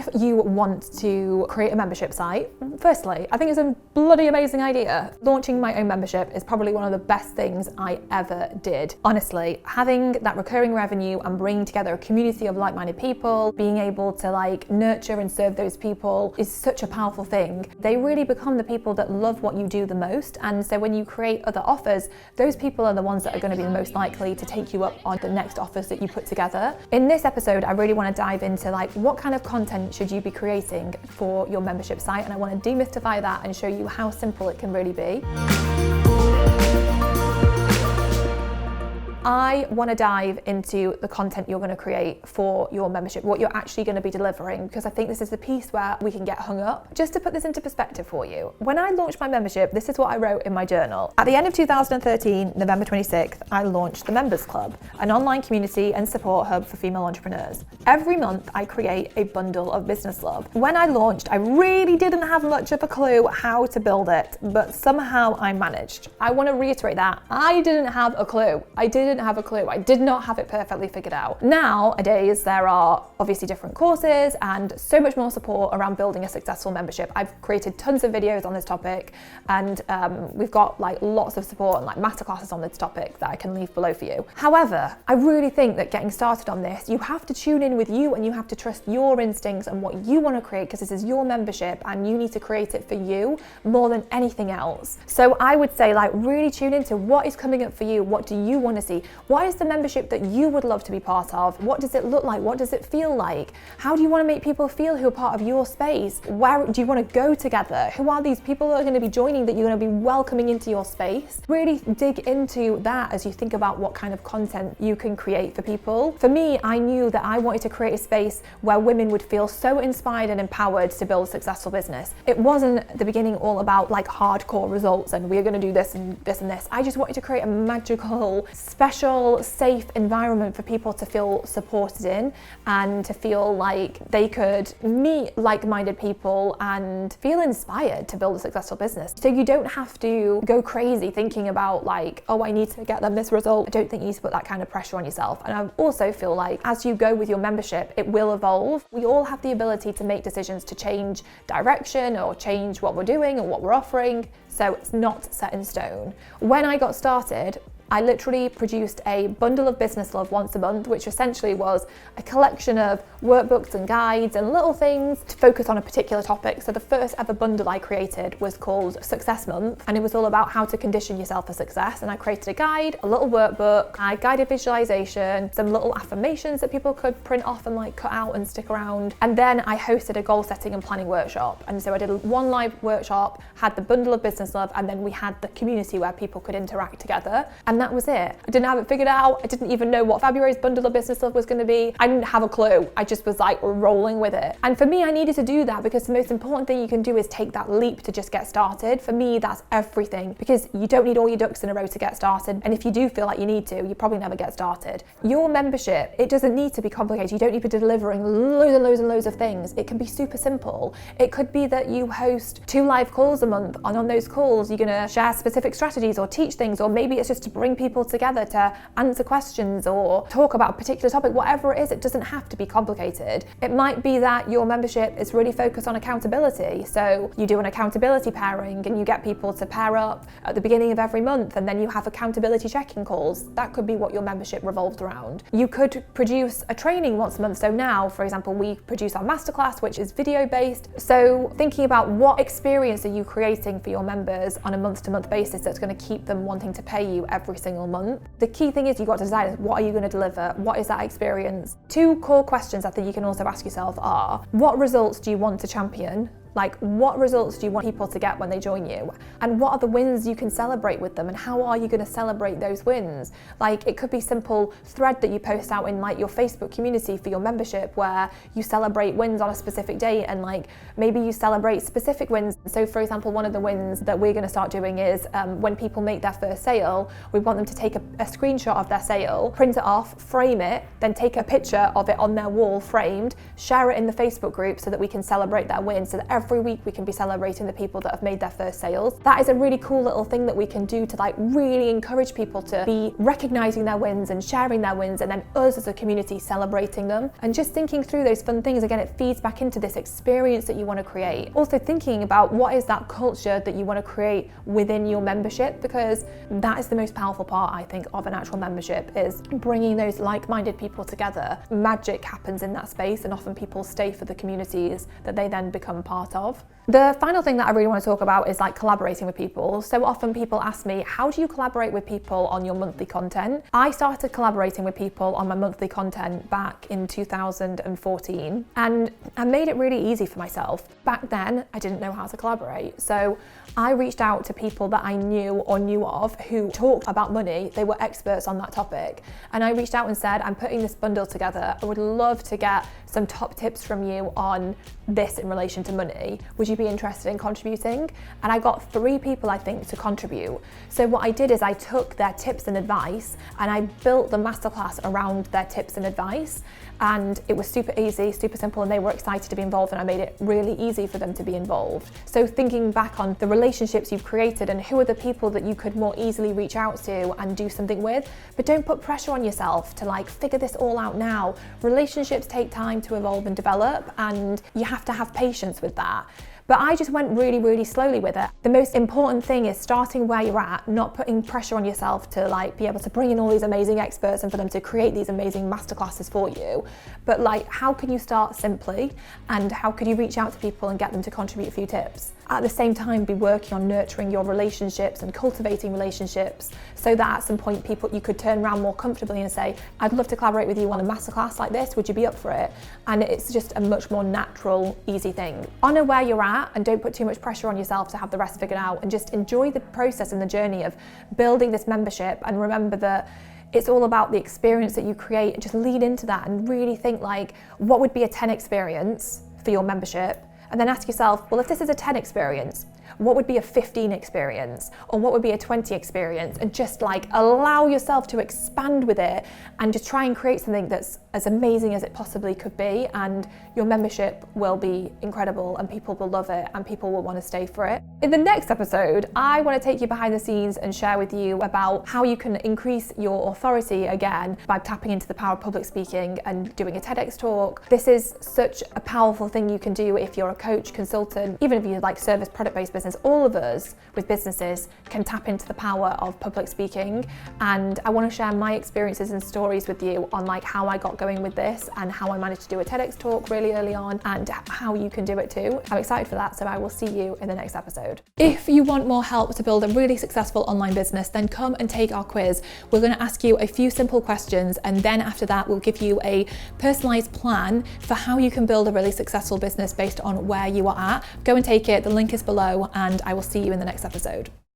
If you want to create a membership site, firstly, I think it's a bloody amazing idea. Launching my own membership is probably one of the best things I ever did. Honestly, having that recurring revenue and bringing together a community of like-minded people, being able to like nurture and serve those people is such a powerful thing. They really become the people that love what you do the most. And so when you create other offers, those people are the ones that are going to be the most likely to take you up on the next offers that you put together. In this episode, I really want to dive into like what kind of content should you be creating for your membership site, and I want to demystify that and show you how simple it can really be. I want to dive into the content you're going to create for your membership, what you're actually going to be delivering, because I think this is the piece where we can get hung up. Just to put this into perspective for you, when I launched my membership, this is what I wrote in my journal. At the end of 2013, November 26th, I launched the Members Club, an online community and support hub for female entrepreneurs. Every month, I create a bundle of business love. When I launched, I really didn't have much of a clue how to build it, but somehow I managed. I want to reiterate that. I didn't have a clue. I didn't have a clue. I did not have it perfectly figured out. Nowadays, there are obviously different courses and so much more support around building a successful membership. I've created tons of videos on this topic, and we've got like lots of support and like masterclasses on this topic that I can leave below for you. However, I really think that getting started on this, you have to tune in with you and you have to trust your instincts and what you want to create, because this is your membership and you need to create it for you more than anything else. So I would say like really tune into what is coming up for you. What do you want to see? What is the membership that you would love to be part of? What does it look like? What does it feel like? How do you want to make people feel who are part of your space? Where do you want to go together? Who are these people that are going to be joining that you're going to be welcoming into your space? Really dig into that as you think about what kind of content you can create for people. For me, I knew that I wanted to create a space where women would feel so inspired and empowered to build a successful business. It wasn't at the beginning all about like hardcore results and we're going to do this and this and this. I just wanted to create a magical, special, safe environment for people to feel supported in and to feel like they could meet like-minded people and feel inspired to build a successful business. So you don't have to go crazy thinking about like, oh, I need to get them this result. I don't think you need to put that kind of pressure on yourself. And I also feel like as you go with your membership, it will evolve. We all have the ability to make decisions to change direction or change what we're doing or what we're offering. So it's not set in stone. When I got started, I literally produced a bundle of business love once a month, which essentially was a collection of workbooks and guides and little things to focus on a particular topic. So the first ever bundle I created was called Success Month, and it was all about how to condition yourself for success. And I created a guide, a little workbook, a guided visualization, some little affirmations that people could print off and like cut out and stick around. And then I hosted a goal setting and planning workshop. And so I did one live workshop, had the bundle of business love, and then we had the community where people could interact together. And that was it. I didn't have it figured out. I didn't even know what February's bundle of business love was going to be. I didn't have a clue. I just was like rolling with it. And for me, I needed to do that because the most important thing you can do is take that leap to just get started. For me, that's everything, because you don't need all your ducks in a row to get started. And if you do feel like you need to, you probably never get started. Your membership, it doesn't need to be complicated. You don't need to be delivering loads and loads and loads of things. It can be super simple. It could be that you host 2 live calls a month, and on those calls, you're going to share specific strategies or teach things, or maybe it's just to bring people together to answer questions or talk about a particular topic. Whatever it is, it doesn't have to be complicated. It might be that your membership is really focused on accountability. So you do an accountability pairing and you get people to pair up at the beginning of every month, and then you have accountability check-in calls. That could be what your membership revolved around. You could produce a training once a month. So now, for example, we produce our masterclass, which is video-based. So thinking about what experience are you creating for your members on a month-to-month basis that's going to keep them wanting to pay you every single month. The key thing is you've got to decide what are you going to deliver? What is that experience? 2 core questions I think you can also ask yourself are, what results do you want to champion? Like, what results do you want people to get when they join you? And what are the wins you can celebrate with them? And how are you going to celebrate those wins? Like, it could be simple thread that you post out in like your Facebook community for your membership, where you celebrate wins on a specific day, and like maybe you celebrate specific wins. So for example, one of the wins that we're going to start doing is when people make their first sale, we want them to take a screenshot of their sale, print it off, frame it, then take a picture of it on their wall framed, share it in the Facebook group so that we can celebrate their win, so that every week we can be celebrating the people that have made their first sales. That is a really cool little thing that we can do to like really encourage people to be recognizing their wins and sharing their wins, and then us as a community celebrating them. And just thinking through those fun things, again, it feeds back into this experience that you want to create. Also thinking about what is that culture that you want to create within your membership, because that is the most powerful part, I think, of an actual membership, is bringing those like-minded people together. Magic happens in that space, and often people stay for the communities that they then become part of. The final thing that I really want to talk about is like collaborating with people. So often people ask me, how do you collaborate with people on your monthly content? I started collaborating with people on my monthly content back in 2014, and I made it really easy for myself. Back then, I didn't know how to collaborate. So I reached out to people that I knew or knew of who talked about money. They were experts on that topic. And I reached out and said, I'm putting this bundle together. I would love to get some top tips from you on this in relation to money. Would you be interested in contributing? And I got 3 people, I think, to contribute. So what I did is I took their tips and advice and I built the masterclass around their tips and advice. And it was super easy, super simple, and they were excited to be involved, and I made it really easy for them to be involved. So thinking back on the relationships you've created and who are the people that you could more easily reach out to and do something with, but don't put pressure on yourself to like figure this all out now. Relationships take time to evolve and develop, and you have to have patience with that. But I just went really, really slowly with it. The most important thing is starting where you're at, not putting pressure on yourself to like be able to bring in all these amazing experts and for them to create these amazing masterclasses for you. But like, how can you start simply, and how could you reach out to people and get them to contribute a few tips? At the same time, be working on nurturing your relationships and cultivating relationships, so that at some point you could turn around more comfortably and say, I'd love to collaborate with you on a masterclass like this, would you be up for it? And it's just a much more natural, easy thing. Honor where you're at and don't put too much pressure on yourself to have the rest figured out, and just enjoy the process and the journey of building this membership, and remember that it's all about the experience that you create, and just lean into that and really think like, what would be a 10 experience for your membership? And then ask yourself, well, if this is a 10 experience, what would be a 15 experience? Or what would be a 20 experience? And just like allow yourself to expand with it and just try and create something that's as amazing as it possibly could be. And your membership will be incredible, and people will love it, and people will want to stay for it. In the next episode, I want to take you behind the scenes and share with you about how you can increase your authority again by tapping into the power of public speaking and doing a TEDx talk. This is such a powerful thing you can do if you're a coach, consultant, even if you like service product-based business. All of us with businesses can tap into the power of public speaking, and I want to share my experiences and stories with you on like how I got going with this and how I managed to do a TEDx talk really early on, and how you can do it too. I'm excited for that, so I will see you in the next episode. If you want more help to build a really successful online business, then come and take our quiz. We're going to ask you a few simple questions, and then after that we'll give you a personalized plan for how you can build a really successful business based on where you are at. Go and take it, the link is below, and I will see you in the next episode.